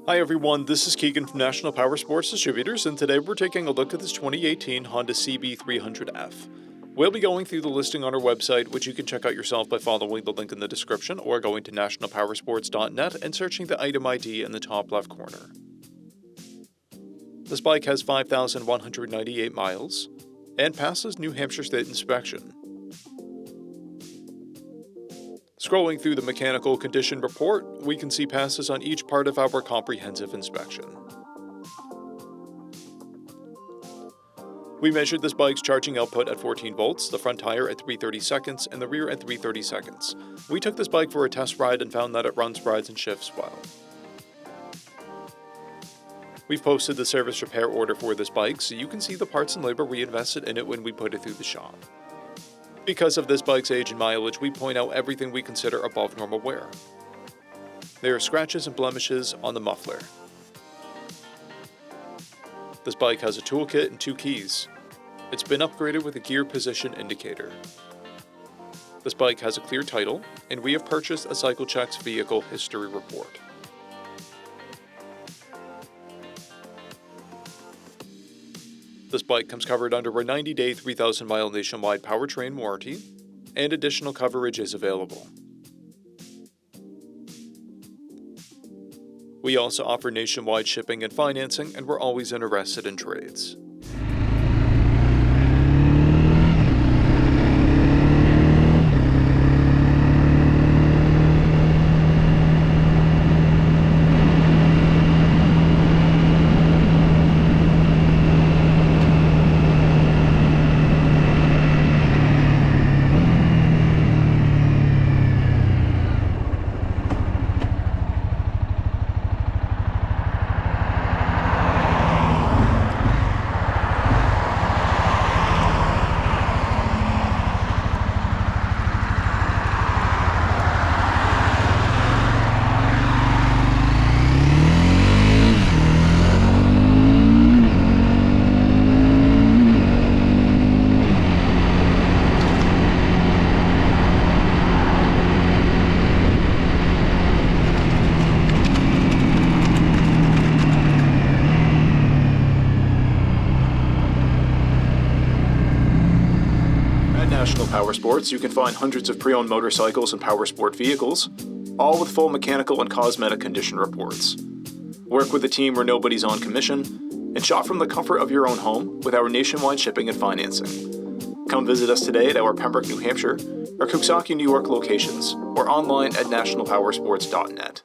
Hi everyone, this is Keegan from National Powersports Distributors, and today we're taking a look at this 2018 Honda CB300F. We'll be going through the listing on our website, which you can check out yourself by following the link in the description or going to nationalpowersports.net and searching the item ID in the top left corner. This bike has 5,198 miles and passes New Hampshire State inspection. Scrolling through the mechanical condition report, we can see passes on each part of our comprehensive inspection. We measured this bike's charging output at 14 volts, the front tire at 330 seconds, and the rear at 330 seconds. We took this bike for a test ride and found that it runs, rides, and shifts well. We've posted the service repair order for this bike, so you can see the parts and labor we invested in it when we put it through the shop. Because of this bike's age and mileage, we point out everything we consider above normal wear. There are scratches and blemishes on the muffler. This bike has a toolkit and 2 keys. It's been upgraded with a gear position indicator. This bike has a clear title, and we have purchased a CycleCheck's vehicle history report. This bike comes covered under a 90-day, 3,000-mile nationwide powertrain warranty, and additional coverage is available. We also offer nationwide shipping and financing, and we're always interested in trades. National Powersports, you can find hundreds of pre-owned motorcycles and powersport vehicles, all with full mechanical and cosmetic condition reports. Work with a team where nobody's on commission, and shop from the comfort of your own home with our nationwide shipping and financing. Come visit us today at our Pembroke, New Hampshire, or Coxsackie, New York locations, or online at nationalpowersports.net.